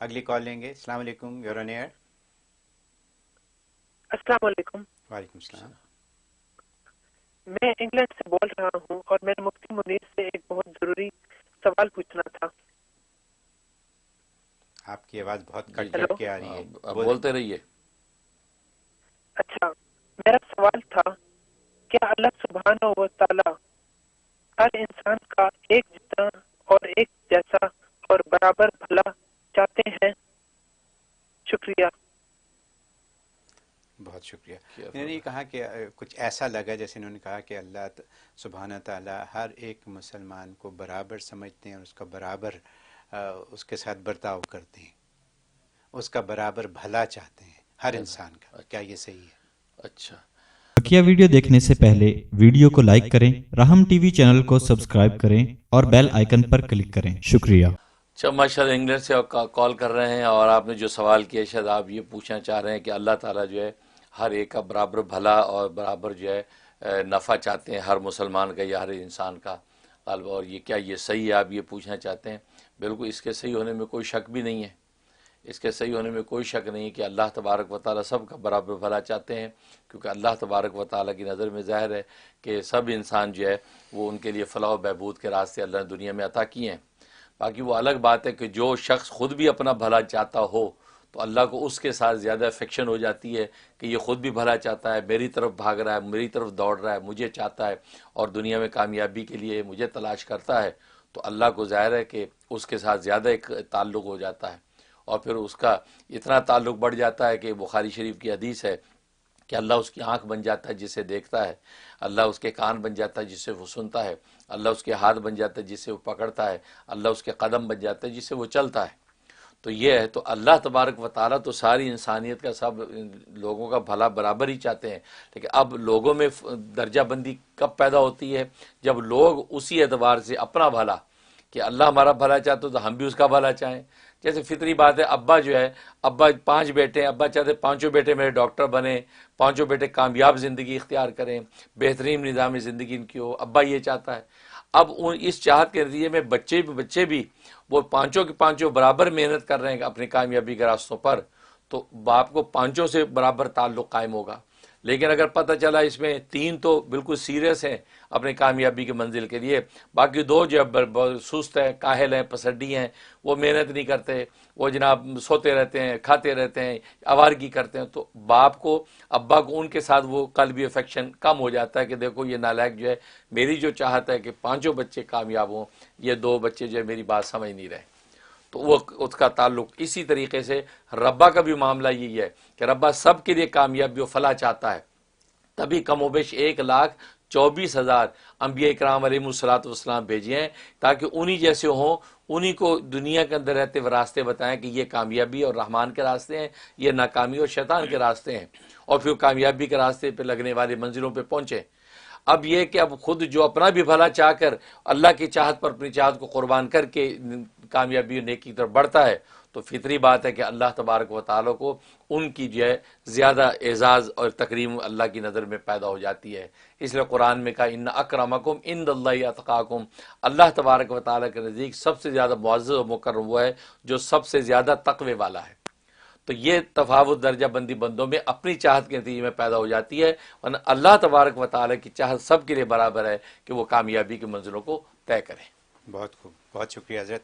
اگلی کال لیں گے. السلام علیکم، یور آن ایئر. السلام علیکم. وعلیکم السلام. میں انگلینڈ سے بول رہا ہوں اور میں نے مفتی منیر سے ایک بہت ضروری سوال پوچھنا تھا. آپ کی آواز بہت جی کٹ جی کٹ کے آ رہی ہے. آپ بولیں. بولتے رہیے. اچھا، میرا سوال تھا کیا اللہ سبحانہ و تعالی ہر انسان کا ایک جتنا اور ایک جیسا اور برابر بھلا چاہتے ہیں؟ شکریہ. بہت شکریہ. میں نے یہ کہا کہ کچھ ایسا لگا جیسے انہوں نے کہا کہ اللہ سبحانہ تعالیٰ ہر ایک مسلمان کو برابر سمجھتے ہیں اور اس کا برابر اس کے ساتھ برتاؤ کرتے ہیں، اس کا برابر بھلا چاہتے ہیں ہر انسان کا. کیا یہ صحیح ہے؟ اچھا، بقیہ ویڈیو دیکھنے سے پہلے ویڈیو کو لائک کریں، رحم ٹی وی چینل کو سبسکرائب کریں اور بیل آئیکن پر کلک کریں. شکریہ. اچھا، ماشاء اللہ انگلینڈ سے کال کر رہے ہیں اور آپ نے جو سوال کیا شاید آپ یہ پوچھنا چاہ رہے ہیں کہ اللہ تعالیٰ جو ہے ہر ایک کا برابر بھلا اور برابر جو ہے نفع چاہتے ہیں ہر مسلمان کا یا ہر انسان کا. اور یہ کیا یہ صحیح ہے؟ آپ یہ پوچھنا چاہتے ہیں. بالکل اس کے صحیح ہونے میں کوئی شک بھی نہیں ہے. اس کے صحیح ہونے میں کوئی شک نہیں کہ اللہ تبارک و تعالیٰ سب کا برابر بھلا چاہتے ہیں، کیونکہ اللہ تبارک و تعالیٰ کی نظر میں ظاہر ہے کہ سب انسان جو ہے وہ ان کے لیے فلاح و بہبود کے راستے اللہ نے دنیا میں عطا کیے ہیں. باقی وہ الگ بات ہے کہ جو شخص خود بھی اپنا بھلا چاہتا ہو تو اللہ کو اس کے ساتھ زیادہ افیکشن ہو جاتی ہے کہ یہ خود بھی بھلا چاہتا ہے، میری طرف بھاگ رہا ہے، میری طرف دوڑ رہا ہے، مجھے چاہتا ہے اور دنیا میں کامیابی کے لیے مجھے تلاش کرتا ہے. تو اللہ کو ظاہر ہے کہ اس کے ساتھ زیادہ ایک تعلق ہو جاتا ہے، اور پھر اس کا اتنا تعلق بڑھ جاتا ہے کہ بخاری شریف کی حدیث ہے کہ اللہ اس کی آنکھ بن جاتا ہے جسے دیکھتا ہے، اللہ اس کے کان بن جاتا ہے جسے وہ سنتا ہے، اللہ اس کے ہاتھ بن جاتا ہے جسے وہ پکڑتا ہے، اللہ اس کے قدم بن جاتا ہے جسے وہ چلتا ہے. تو یہ ہے. تو اللہ تبارک و تعالیٰ تو ساری انسانیت کا سب لوگوں کا بھلا برابر ہی چاہتے ہیں، لیکن اب لوگوں میں درجہ بندی کب پیدا ہوتی ہے؟ جب لوگ اسی اعتبار سے اپنا بھلا کہ اللہ ہمارا بھلا چاہتا تو ہم بھی اس کا بھلا چاہیں. جیسے فطری بات ہے، ابا جو ہے، ابا 5 بیٹے ہیں، ابا چاہتے 5 بیٹے میرے ڈاکٹر بنے، 5 بیٹے کامیاب زندگی اختیار کریں، بہترین نظام زندگی ان کی ہو، ابا یہ چاہتا ہے. اب اس چاہت کے نتیجے میں بچے بھی وہ 5 کے 5 برابر محنت کر رہے ہیں اپنی کامیابی کے راستوں پر، تو باپ کو 5 سے برابر تعلق قائم ہوگا. لیکن اگر پتہ چلا اس میں 3 تو بالکل سیریس ہیں اپنی کامیابی کی منزل کے لیے، باقی 2 جو سست ہیں، کاہل ہیں، پسڈی ہیں، وہ محنت نہیں کرتے، وہ جناب سوتے رہتے ہیں، کھاتے رہتے ہیں، آوارگی کرتے ہیں، تو باپ کو، ابا کو ان کے ساتھ وہ قلبی افیکشن کم ہو جاتا ہے کہ دیکھو یہ نالائق جو ہے، میری جو چاہت ہے کہ 5 بچے کامیاب ہوں، یہ 2 بچے جو ہے میری بات سمجھ نہیں رہے. تو وہ اس کا تعلق اسی طریقے سے ربا کا بھی معاملہ یہی ہے کہ ربا سب کے لیے کامیابی و فلاح چاہتا ہے. تبھی کم و بیش 1,24,000 انبیاء اکرام علیہ الصلوۃ والسلام بھیجے ہیں تاکہ انہی جیسے ہوں، انہی کو دنیا کے اندر رہتے ہوئے راستے بتائیں کہ یہ کامیابی اور رحمان کے راستے ہیں، یہ ناکامی اور شیطان کے راستے ہیں، اور پھر کامیابی کے راستے پہ لگنے والے منزلوں پہ پہنچے. اب یہ کہ اب خود جو اپنا بھی بھلا چاہ کر اللہ کی چاہت پر اپنی چاہت کو قربان کر کے کامیابی اور نیکی کی طرف بڑھتا ہے، تو فطری بات ہے کہ اللہ تبارک و تعالیٰ کو ان کی جو ہے زیادہ اعزاز اور تکریم اللہ کی نظر میں پیدا ہو جاتی ہے. اس لیے قرآن میں کہا ان اکرمکم عند اللہ اتقاکم، اللہ تبارک و تعالیٰ کے نزدیک سب سے زیادہ معزز و مکرم وہ ہے جو سب سے زیادہ تقوی والا ہے. تو یہ تفاوت درجہ بندی بندوں میں اپنی چاہت کے نتیجے میں پیدا ہو جاتی ہے، ورنہ اللہ تبارک و تعالیٰ کی چاہت سب کے لیے برابر ہے کہ وہ کامیابی کی منزلوں کو طے کریں. بہت خوب، بہت شکریہ حضرت.